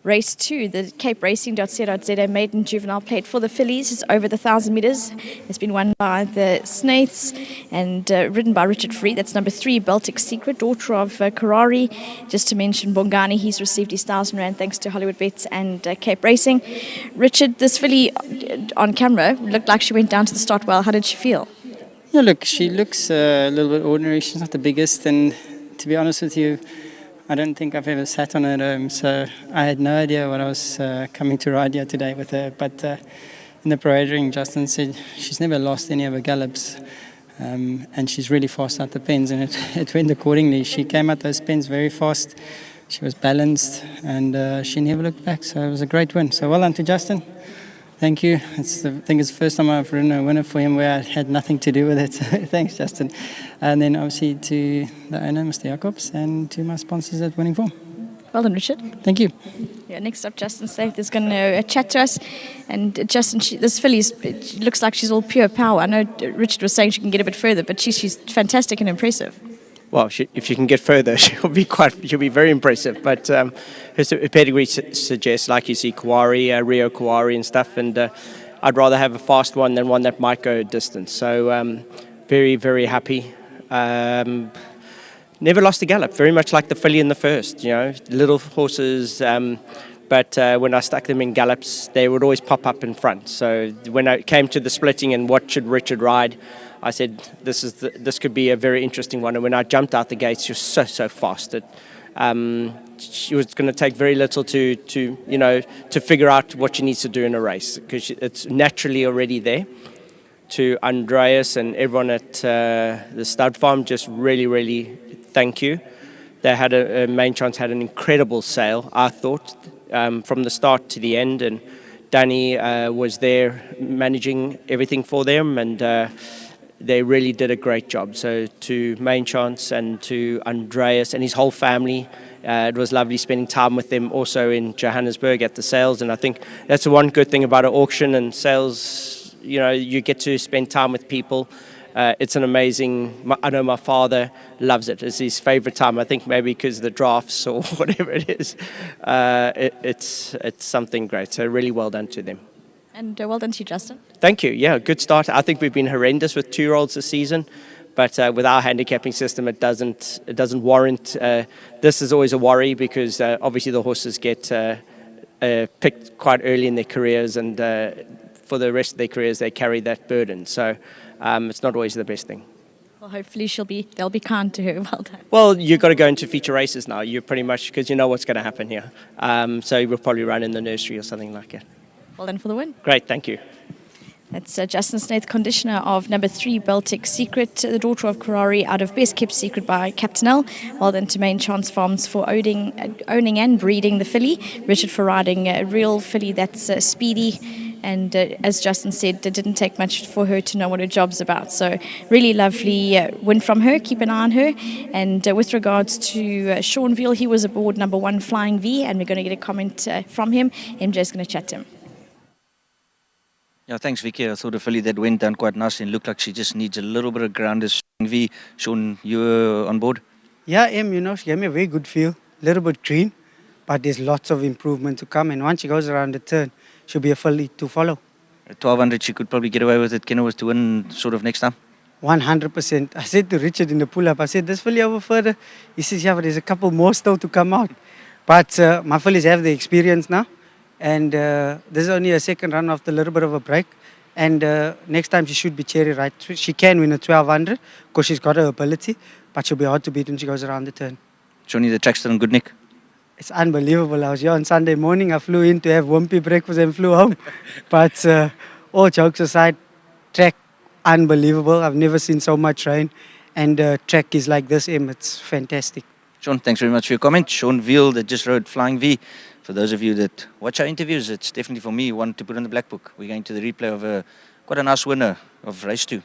Race 2, the Cape Racing.co.za maiden juvenile plate for the fillies is over the 1,000 metres. It's been won by the Snaiths and ridden by Richard Free. That's number 3, BALTIC Secret, daughter of Karari. Just to mention Bongani, he's received his R1,000 thanks to Hollywoodbets and Cape Racing. Richard, this filly on camera looked like she went down to the start well. How did she feel? Yeah, look, she looks a little bit ordinary. She's not the biggest, and to be honest with you, I don't think I've ever sat on her at home, so I had no idea what I was coming to ride here today with her. But in the parade ring, Justin said she's never lost any of her gallops, and she's really fast out the pens, and it went accordingly. She came out those pens very fast. She was balanced, and she never looked back, so it was a great win. So well done to Justin. Thank you. I think it's the first time I've ridden a winner for him where I had nothing to do with it. So thanks, Justin. And then obviously to the owner, Mr. Jacobs, and to my sponsors at Winning Form. Well done, Richard. Thank you. Yeah, next up, Justin Snaith is going to chat to us. And Justin, this filly looks like she's all pure power. I know Richard was saying she can get a bit further, but she's fantastic and impressive. Well, if she can get further, she'll be very impressive. But her pedigree suggests, like you see, Rio Kawari and stuff. And I'd rather have a fast one than one that might go a distance. So very, very happy. Never lost a gallop. Very much like the filly in the first. You know, little horses. But when I stuck them in gallops, they would always pop up in front. So when I came to the splitting and what should Richard ride, I said this could be a very interesting one. And when I jumped out the gates, she was so fast. She was going to take very little to figure out what she needs to do in a race, because it's naturally already there. To Andreas and everyone at the stud farm, just really thank you. They had Main Chance had an incredible sale, I thought, from the start to the end, and Danny was there managing everything for them, and they really did a great job. So to Main Chance and to Andreas and his whole family, it was lovely spending time with them also in Johannesburg at the sales. And I think that's the one good thing about an auction and sales. You know, you get to spend time with people. It's an amazing, I know my father loves it. It's his favorite time. I think maybe because of the drafts or whatever it is. It's something great. So really well done to them. And well done to you, Justin. Thank you. Yeah, good start. I think we've been horrendous with 2-year-olds this season, but with our handicapping system, it doesn't warrant. This is always a worry because obviously the horses get picked quite early in their careers, and for the rest of their careers they carry that burden. So it's not always the best thing. Well, hopefully they'll be kind to her. Well done. Well, you've got to go into feature races now. You pretty much, because you know what's going to happen here. So you will probably run in the nursery or something like that. Well done for the win. Great, thank you. That's Justin Snaith, conditioner of number 3, BALTIC Secret, the daughter of Karari, out of Best Kept Secret by Captain L. Well done to Main Chance Farms for owning and breeding the filly. Richard for riding a real filly that's speedy. And as Justin said, it didn't take much for her to know what her job's about. So really lovely win from her. Keep an eye on her. And with regards to Sean Veal, he was aboard number 1 Flying V, and we're going to get a comment from him. MJ's going to chat to him. Yeah, thanks, Vicky. I thought the filly that went down quite nice and looked like she just needs a little bit of ground as V. Sean, you were on board? Yeah, she gave me a very good feel. A little bit green, but there's lots of improvement to come. And once she goes around the turn, she'll be a filly to follow. At 1,200, she could probably get away with it. Kenilworth to win sort of next time? 100%. I said to Richard in the pull-up, I said, this filly over further? He says, yeah, but there's a couple more still to come out. But my fillies have the experience now. And this is only a second run after a little bit of a break. And next time she should be cherry right. She can win a 1,200 because she's got her ability, but she'll be hard to beat when she goes around the turn. Johnny, the track's still in good nick? It's unbelievable. I was here on Sunday morning. I flew in to have wimpy breakfast and flew home. But all jokes aside, track, unbelievable. I've never seen so much rain. And track is like this, it's fantastic. Sean, thanks very much for your comment. Sean Veal that just rode Flying V. For those of you that watch our interviews, it's definitely for me one to put in the black book. We're going to the replay of quite a nice winner of race 2.